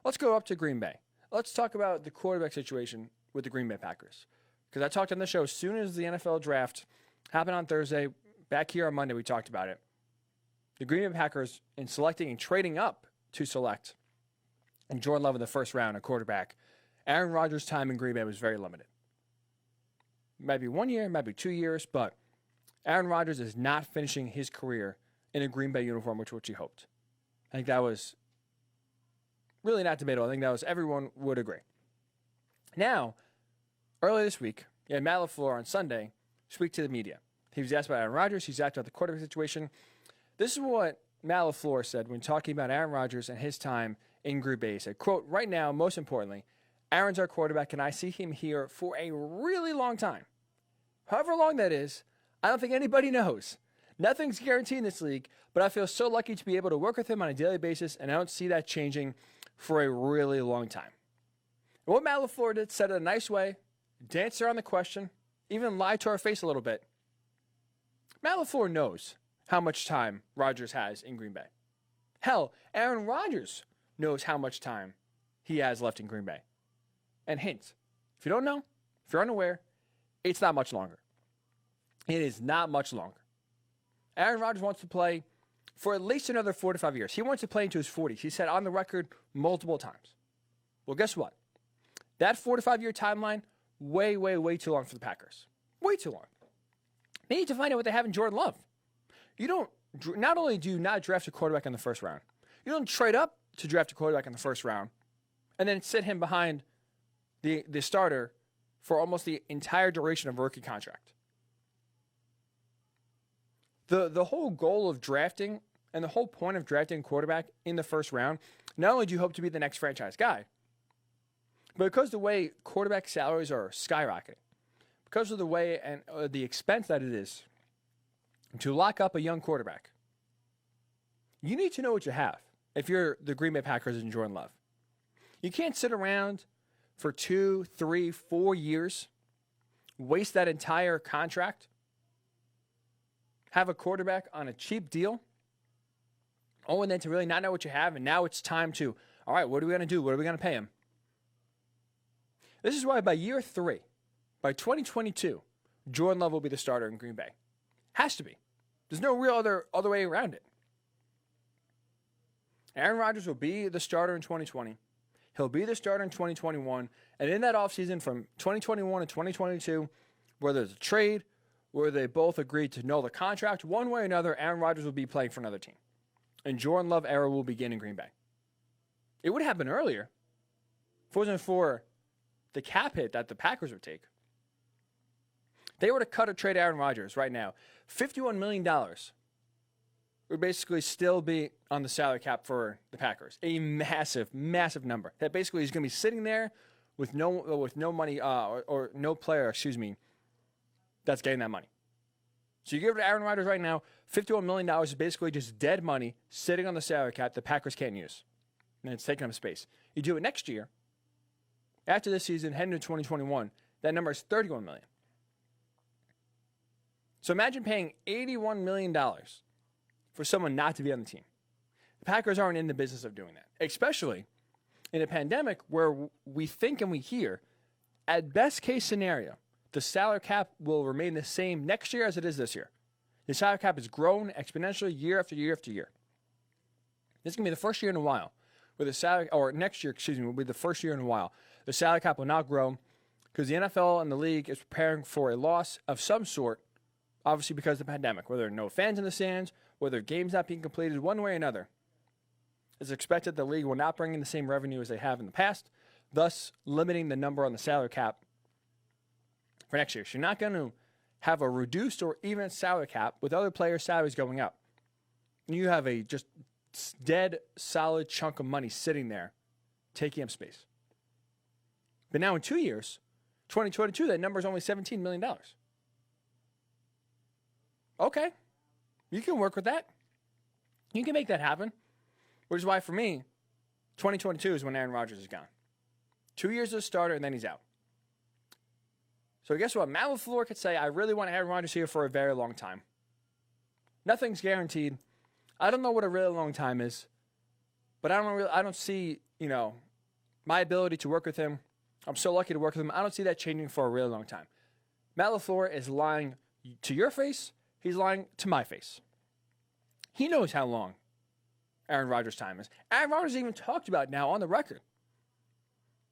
Let's go up to Green Bay. Let's talk about the quarterback situation with the Green Bay Packers. Because I talked on the show as soon as the NFL draft happened on Thursday. Back here on Monday, we talked about it. The Green Bay Packers, in selecting and trading up to select and Jordan Love in the first round, a quarterback, Aaron Rodgers' time in Green Bay was very limited. Might be 1 year, might be 2 years, but Aaron Rodgers is not finishing his career in a Green Bay uniform, which he hoped. I think that was really not debatable. I think that was everyone would agree. Now, earlier this week, Matt LaFleur on Sunday speak to the media. He was asked about Aaron Rodgers. He's asked about the quarterback situation. This is what Matt LaFleur said when talking about Aaron Rodgers and his time in Green Bay. He said, quote, "Right now, most importantly, Aaron's our quarterback, and I see him here for a really long time. However long that is, I don't think anybody knows. Nothing's guaranteed in this league, but I feel so lucky to be able to work with him on a daily basis, and I don't see that changing for a really long time." And what Matt LaFleur did, said it in a nice way, danced around the question, even lied to our face a little bit. Matt LaFleur knows how much time Rodgers has in Green Bay. Hell, Aaron Rodgers knows how much time he has left in Green Bay. And hint, if you don't know, if you're unaware, it's not much longer. It is not much longer. Aaron Rodgers wants to play for at least another 4 to 5 years. He wants to play into his 40s. He said on the record multiple times. Well, guess what? That 4 to 5 year timeline, way, way, way too long for the Packers. Way too long. They need to find out what they have in Jordan Love. Not only do you not draft a quarterback in the first round, you don't trade up to draft a quarterback in the first round and then sit him behind the starter for almost the entire duration of a rookie contract. The whole goal of drafting and the whole point of drafting a quarterback in the first round, not only do you hope to be the next franchise guy, but because the way quarterback salaries are skyrocketing, because of the way and the expense that it is to lock up a young quarterback, you need to know what you have if you're the Green Bay Packers and Jordan Love. You can't sit around for 2, 3, 4 years, waste that entire contract, have a quarterback on a cheap deal, and then to really not know what you have, and now it's time to, all right, what are we going to do? What are we going to pay him? This is why by year 3, by 2022, Jordan Love will be the starter in Green Bay. Has to be. There's no real other way around it. Aaron Rodgers will be the starter in 2020. He'll be the starter in 2021. And in that offseason from 2021 to 2022, whether it's a trade, where they both agreed to null the contract, one way or another, Aaron Rodgers will be playing for another team. And Jordan Love era will begin in Green Bay. It would happen earlier if it wasn't for the cap hit that the Packers would take. They were to cut or trade Aaron Rodgers right now, $51 million would basically still be on the salary cap for the Packers. A massive, massive number that basically is going to be sitting there with no money or no player, that's getting that money. So you give it to Aaron Rodgers right now, $51 million is basically just dead money sitting on the salary cap the Packers can't use. And it's taking up space. You do it next year, after this season, heading to 2021, that number is $31 million. So imagine paying $81 million for someone not to be on the team. The Packers aren't in the business of doing that, especially in a pandemic where we think and we hear, at best case scenario, the salary cap will remain the same next year as it is this year. The salary cap has grown exponentially year after year after year. This is going to be the first year in a while where the salary, or next year, will be the first year in a while. The salary cap will not grow because the NFL and the league is preparing for a loss of some sort, obviously because of the pandemic, whether there are no fans in the stands, whether games not being completed, one way or another. It's expected the league will not bring in the same revenue as they have in the past, thus limiting the number on the salary cap for next year. So you're not going to have a reduced or even salary cap with other players' salaries going up. You have a just dead, solid chunk of money sitting there, taking up space. But now in 2 years, 2022, that number is only $17 million. Okay, you can work with that. You can make that happen. Which is why, for me, 2022 is when Aaron Rodgers is gone. 2 years as a starter, and then he's out. So guess what? Matt LaFleur could say, I really want Aaron Rodgers here for a very long time. Nothing's guaranteed. I don't know what a really long time is, but I don't see, My ability to work with him, I'm so lucky to work with him. I don't see that changing for a really long time. Matt LaFleur is lying to your face. He's lying to my face. He knows how long Aaron Rodgers' time is. Aaron Rodgers even talked about it now on the record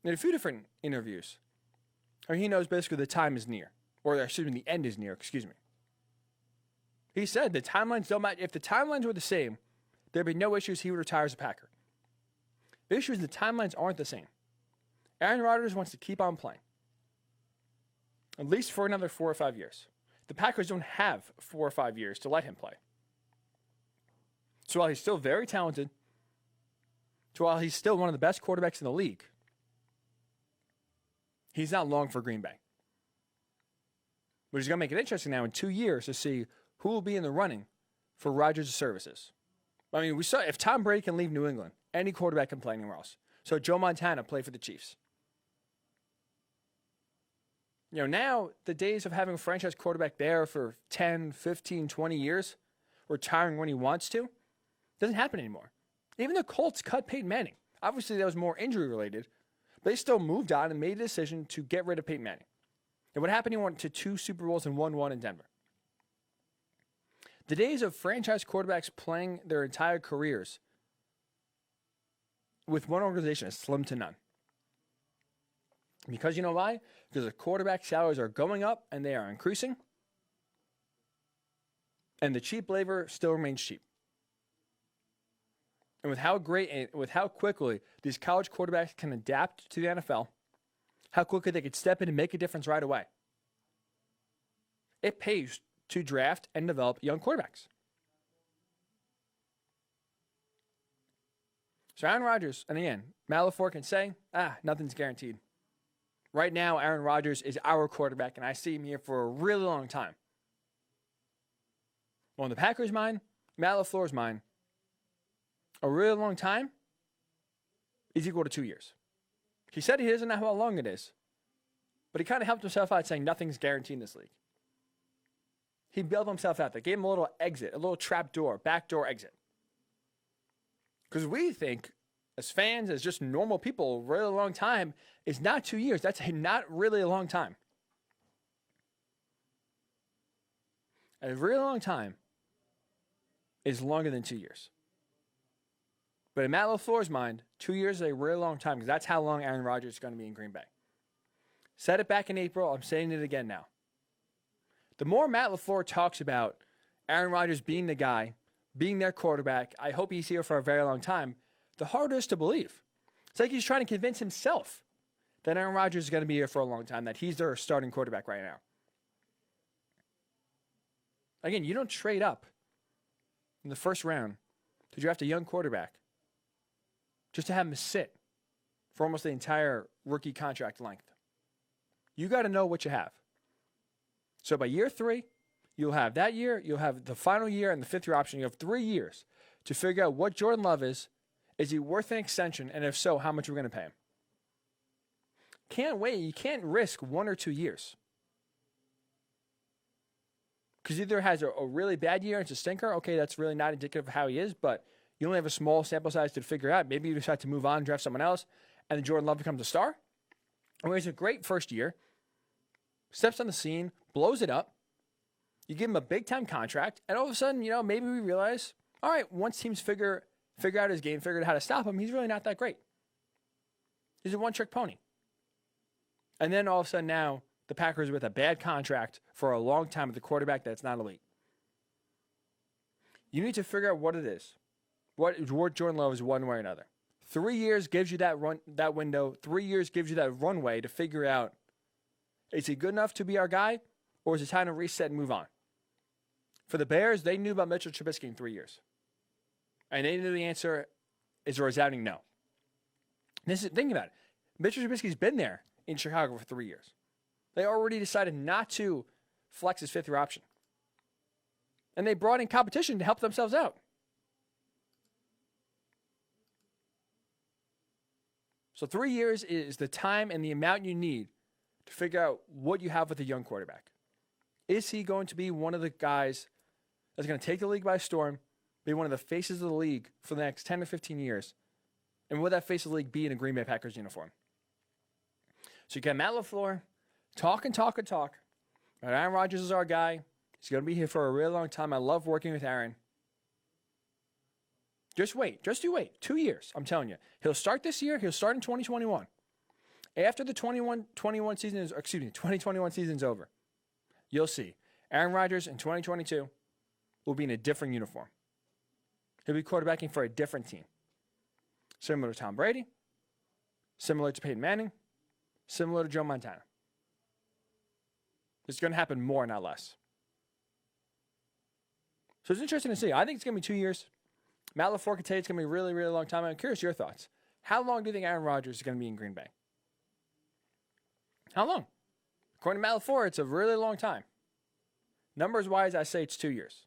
in a few different interviews. Or he knows basically the time is near. Or excuse me, the end is near, excuse me. He said the timelines don't matter. If the timelines were the same, there'd be no issues. He would retire as a Packer. The issue is the timelines aren't the same. Aaron Rodgers wants to keep on playing. At least for another 4 or 5 years. The Packers don't have 4 or 5 years to let him play. So while he's still very talented, so while he's still one of the best quarterbacks in the league, he's not long for Green Bay. But he's going to make it interesting now in 2 years to see who will be in the running for Rodgers' services. I mean, we saw if Tom Brady can leave New England, any quarterback can play anywhere else. So Joe Montana played for the Chiefs. Now the days of having a franchise quarterback there for 10, 15, 20 years, retiring when he wants to, doesn't happen anymore. Even the Colts cut Peyton Manning. Obviously, that was more injury related, but they still moved on and made a decision to get rid of Peyton Manning. And what happened? He went to 2 Super Bowls and won 1 in Denver. The days of franchise quarterbacks playing their entire careers with one organization is slim to none. Because you know why? Because the quarterback salaries are going up and they are increasing. And the cheap labor still remains cheap. And with how quickly these college quarterbacks can adapt to the NFL, how quickly they could step in and make a difference right away, it pays to draft and develop young quarterbacks. So Aaron Rodgers, and again, Matt LaFleur can say, nothing's guaranteed. Right now, Aaron Rodgers is our quarterback, and I see him here for a really long time. Well, in the Packers' mind, Matt LaFleur's mind, a really long time is equal to 2 years. He said he doesn't know how long it is, but he kind of helped himself out saying nothing's guaranteed in this league. He bailed himself out. They gave him a little exit, a little trap door, backdoor exit. Because we think, as fans, as just normal people, a really long time is not 2 years. That's not really a long time. A really long time is longer than 2 years. But in Matt LaFleur's mind, 2 years is a really long time because that's how long Aaron Rodgers is going to be in Green Bay. Said it back in April. I'm saying it again now. The more Matt LaFleur talks about Aaron Rodgers being the guy, being their quarterback, I hope he's here for a very long time, the harder it is to believe. It's like he's trying to convince himself that Aaron Rodgers is going to be here for a long time, that he's their starting quarterback right now. Again, you don't trade up in the first round to draft a young quarterback just to have him sit for almost the entire rookie contract length. You got to know what you have. So by year 3, you'll have that year, you'll have the final year and the 5th year option. You have 3 years to figure out what Jordan Love is. Is he worth an extension? And if so, how much are we going to pay him? Can't wait. You can't risk 1 or 2 years. Because either has a really bad year and it's a stinker. Okay, that's really not indicative of how he is, but you only have a small sample size to figure out. Maybe you decide to move on, draft someone else, and then Jordan Love becomes a star. Or he's a great first year, steps on the scene, blows it up. You give him a big-time contract, and all of a sudden, maybe we realize, all right, once teams figure out his game, figure out how to stop him, he's really not that great. He's a one-trick pony. And then all of a sudden now, the Packers with a bad contract for a long time with a quarterback that's not elite. You need to figure out what it is. What Jordan Love is one way or another. 3 years gives you that window. 3 years gives you that runway to figure out, is he good enough to be our guy, or is it time to reset and move on? For the Bears, they knew about Mitchell Trubisky in 3 years. And they knew the answer is a resounding no. Think about it. Mitchell Trubisky's been there in Chicago for 3 years. They already decided not to flex his 5th year option. And they brought in competition to help themselves out. So 3 years is the time and the amount you need to figure out what you have with a young quarterback. Is he going to be one of the guys that's going to take the league by storm, be one of the faces of the league for the next 10 or 15 years, And will that face of the league be in a Green Bay Packers uniform? So you got Matt LaFleur talk. Aaron Rodgers is our guy. He's going to be here for a really long time. I love working with Aaron. Just wait. Just you wait. 2 years. I'm telling you. He'll start this year. He'll start in 2021. After the 2021 season is over, you'll see Aaron Rodgers in 2022 will be in a different uniform. He'll be quarterbacking for a different team. Similar to Tom Brady, similar to Peyton Manning, similar to Joe Montana. It's going to happen more, not less. So it's interesting to see. I think it's going to be 2 years. Matt LaFleur could tell you it's going to be a really, really long time. I'm curious your thoughts. How long do you think Aaron Rodgers is going to be in Green Bay? How long? According to Matt LaFleur, it's a really long time. Numbers-wise, I say it's 2 years.